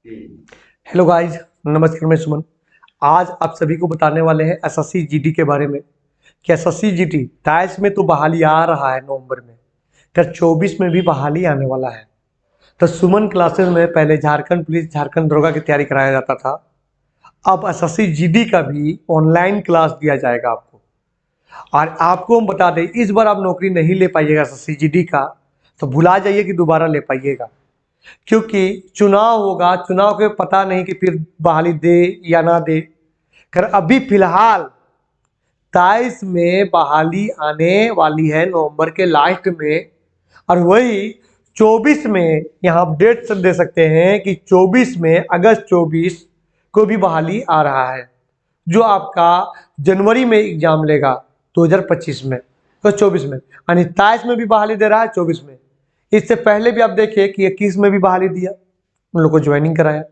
Hello guys, नमस्कार। मैं सुमन। आज आप सभी को बताने वाले हैं एसएससी जीडी के बारे में कि एसएससी जीडी 23 में तो बहाली आ रहा है नवंबर में, फिर 24 में भी बहाली आने वाला है। तो सुमन क्लासेस में पहले झारखंड पुलिस, झारखंड दरोगा की तैयारी कराया जाता था। अब एसएससी जीडी का भी ऑनलाइन क्लास दिया जाएगा आपको। और आपको हम बता दें, इस बार आप नौकरी नहीं ले पाइएगा एसएससी जीडी का, तो भुला जाइए कि दोबारा ले पाइएगा, क्योंकि चुनाव होगा। चुनाव के पता नहीं कि फिर बहाली दे या ना दे। खैर, अभी फिलहाल 23 में बहाली आने वाली है, नवंबर के लास्ट में। और वही 24 में यहाँ आप डेट दे सकते हैं कि 24 में, अगस्त 24 को भी बहाली आ रहा है, जो आपका जनवरी में एग्जाम लेगा 2025 में, तो 24 में। यानी 23 में भी बहाली दे रहा है, 24 में। इससे पहले भी आप देखिए कि 21 में भी बहाली दिया, उन लोग को ज्वाइनिंग कराया।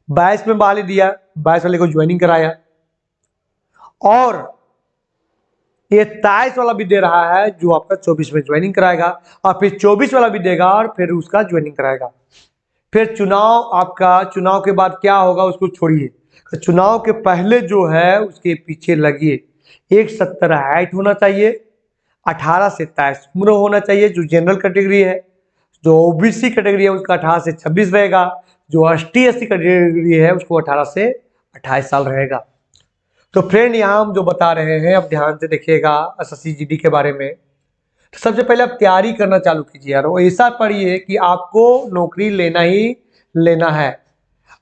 22 में बहाली दिया, 22 वाले को ज्वाइनिंग कराया। और ये 23 वाला भी दे रहा है, जो आपका 24 में ज्वाइनिंग कराएगा, और फिर 24 वाला भी देगा और फिर उसका ज्वाइनिंग कराएगा। फिर चुनाव, आपका चुनाव के बाद क्या होगा उसको छोड़िए। तो चुनाव के पहले जो है उसके पीछे लगिए। 170 हाइट होना चाहिए, 18 से 23 उम्र होना चाहिए, जो जनरल कैटेगरी है। जो ओबीसी कैटेगरी है उसका 18 से 26 रहेगा। जो एसटी एससी कैटेगरी है उसको 18 से 28 साल रहेगा। तो फ्रेंड, यहाँ हम जो बता रहे हैं, अब ध्यान से देखिएगा एसएससी जीडी के बारे में। तो सबसे पहले आप तैयारी करना चालू कीजिए यार, वो ऐसा पढ़िए कि आपको नौकरी लेना ही लेना है।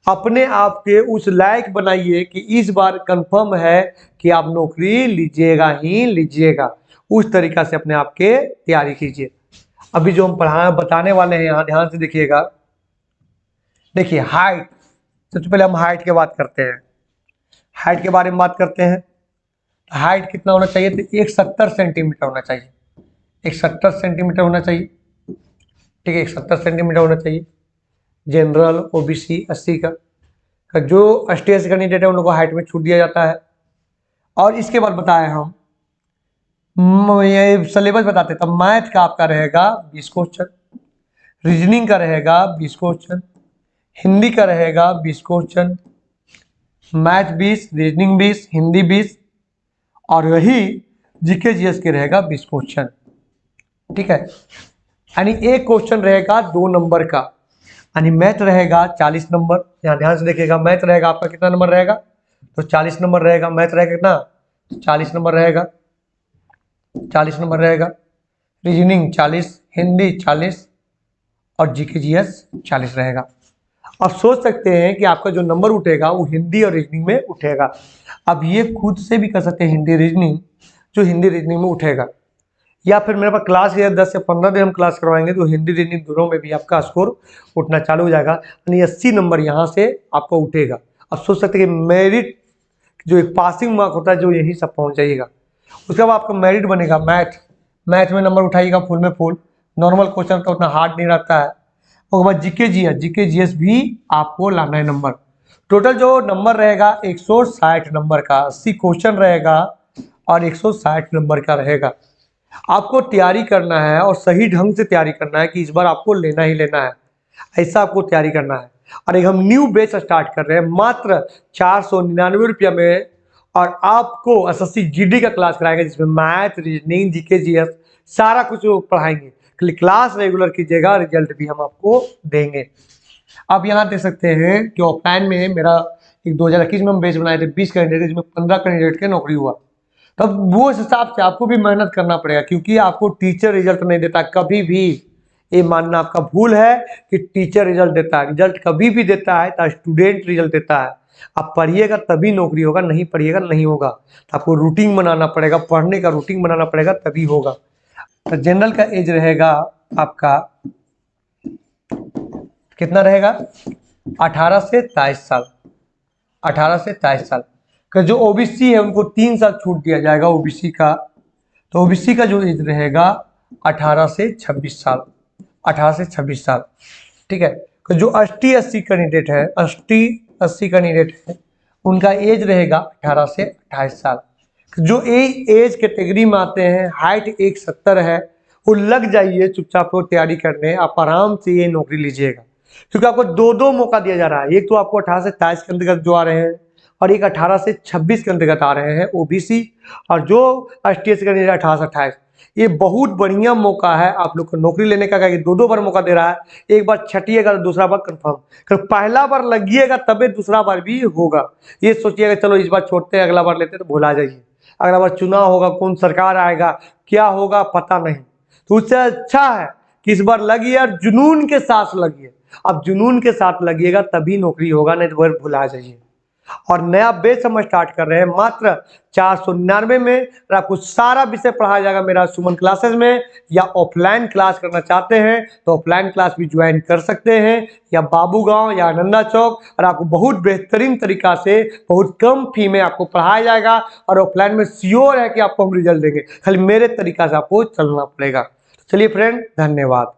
अपने आप के उस लायक बनाइए कि इस बार कंफर्म है कि आप नौकरी लीजिएगा ही लीजिएगा। उस तरीका से अपने आप के तैयारी कीजिए। अभी जो हम बताने वाले हैं, यहाँ ध्यान से देखिएगा। देखिए, हाइट, सबसे पहले हम हाइट की बात करते हैं। हाइट के बारे में बात करते हैं। हाइट कितना होना चाहिए? तो 170 सेंटीमीटर होना चाहिए। 170 सेंटीमीटर होना चाहिए, ठीक है। 170 सेंटीमीटर होना चाहिए। जनरल, ओबीसी, एससी का जो एसटी एससी कैंडिडेट है उन लोगों को हाइट में छूट दिया जाता है। और इसके बाद बताए हम ये सिलेबस बताते, तब मैथ का आपका रहेगा 20 क्वेश्चन, रीजनिंग का रहेगा 20 क्वेश्चन, हिंदी का रहेगा 20 क्वेश्चन, मैथ 20, रीजनिंग 20, हिंदी 20, और वही जीके जीएस के रहेगा 20 क्वेश्चन, ठीक है। यानी एक क्वेश्चन रहेगा 2 नंबर का। यानी मैथ रहेगा 40 नंबर। यहाँ ध्यान से देखिएगा, मैथ रहेगा आपका कितना नंबर रहेगा? तो 40 नंबर रहेगा। मैथ रहेगा कितना? तो 40 नंबर रहेगा, 40 नंबर रहेगा। रीजनिंग 40, हिंदी 40, और जीके जीएस 40 रहेगा। आप सोच सकते हैं कि आपका जो नंबर उठेगा वो हिंदी और रीजनिंग में उठेगा। अब ये खुद से भी कर सकते हैं हिंदी रीजनिंग, जो हिंदी रीजनिंग में उठेगा। या फिर मेरे पास क्लास है, 10 से 15 दिन हम क्लास करवाएंगे, तो हिंदी रीजनिंग दोनों में भी आपका स्कोर उठना चालू हो जाएगा। यानी 80 नंबर यहाँ से आपको उठेगा। अब सोच सकते हैं कि मेरिट जो एक पासिंग मार्क होता है, जो यही सब पहुँच जाइएगा। उसके बाद आपका मेरिट बनेगा मैथ में नंबर उठाइएगा फुल में फुल। नॉर्मल क्वेश्चन तो उतना हार्ड नहीं रहता है। उसके बाद जीके जीएस भी आपको लाना है नंबर। टोटल जो नंबर रहेगा 160 नंबर का, 80 क्वेश्चन रहेगा और 160 नंबर का रहेगा। आपको तैयारी करना है और सही ढंग से तैयारी करना है कि इस बार आपको लेना ही लेना है, ऐसा आपको तैयारी करना है। और एक हम न्यू बैच स्टार्ट कर रहे हैं मात्र 499 रुपया में, और आपको एसएससी जीडी का क्लास कराएंगे, जिसमें मैथ, रीजनिंग, जीके जीएस सारा कुछ पढ़ाएंगे। क्लास रेगुलर कीजिएगा, रिजल्ट भी हम आपको देंगे। आप यहाँ देख सकते हैं कि ऑफलाइन में मेरा एक 2021 में हम बैच बनाए थे 20 कैंडिडेट, जिसमें 15 कैंडिडेट के नौकरी हुआ। तब वो इस हिसाब से आपको भी मेहनत करना पड़ेगा, क्योंकि आपको टीचर रिजल्ट नहीं देता कभी भी। ये मानना आपका भूल है कि टीचर रिजल्ट देता है। रिजल्ट कभी भी देता है तो स्टूडेंट रिजल्ट देता है। आप पढ़िएगा तभी नौकरी होगा, नहीं पढ़िएगा नहीं होगा। तो आपको रूटीन बनाना पड़ेगा, पढ़ने का रूटीन बनाना पड़ेगा, तभी होगा। तो जनरल का एज रहेगा आपका कितना रहेगा? 18 से 23 साल। 18 से 23 साल का जो ओबीसी है उनको 3 साल छूट दिया जाएगा ओबीसी का। तो ओबीसी का जो एज रहेगा 18 से 26 साल, 18 से 26 साल, ठीक है। तो जो एसटी एससी कैंडिडेट है, एसटी कैंडिडेट है, उनका एज रहेगा 18 से 28 साल। जो एज कैटेगरी में आते हैं, हाइट 170 है, वो लग जाइए चुपचाप को तैयारी करने, आप आराम से ये नौकरी लीजिएगा। क्योंकि आपको दो दो मौका दिया जा रहा है। एक तो आपको 18 से 23 के अंतर्गत जो आ रहे हैं और एक 18 से 26 के अंतर्गत आ रहे हैं ओबीसी, और जो एसटी एससी का 18 से 28। ये बहुत बढ़िया मौका है आप लोग को नौकरी लेने का, दो दो बार मौका दे रहा है। एक बार छटिएगा तो दूसरा बार कंफर्म, पहला बार लगिएगा तबे दूसरा बार भी होगा। ये सोचिएगा चलो इस बार छोड़ते हैं, अगला बार लेते तो भुला जाइए। अगला बार चुनाव होगा, कौन सरकार आएगा, क्या होगा पता नहीं, तो उससे अच्छा है कि इस बार लगिए और जुनून के साथ लगिए। अब जुनून के साथ लगिएगा तभी नौकरी होगा, नहीं तो वह भुला जाइए। और नया बैच हम स्टार्ट कर रहे हैं मात्र 499 में, और आपको सारा विषय पढ़ाया जाएगा मेरा सुमन क्लासेस में। या ऑफलाइन क्लास करना चाहते हैं तो ऑफलाइन क्लास भी ज्वाइन कर सकते हैं, या बाबू गांव या आनंदा चौक, और आपको बहुत बेहतरीन तरीका से बहुत कम फी में आपको पढ़ाया जाएगा। और ऑफलाइन में श्योर है कि आपको हम रिजल्ट देंगे, खाली मेरे तरीका से आपको चलना पड़ेगा। चलिए फ्रेंड, धन्यवाद।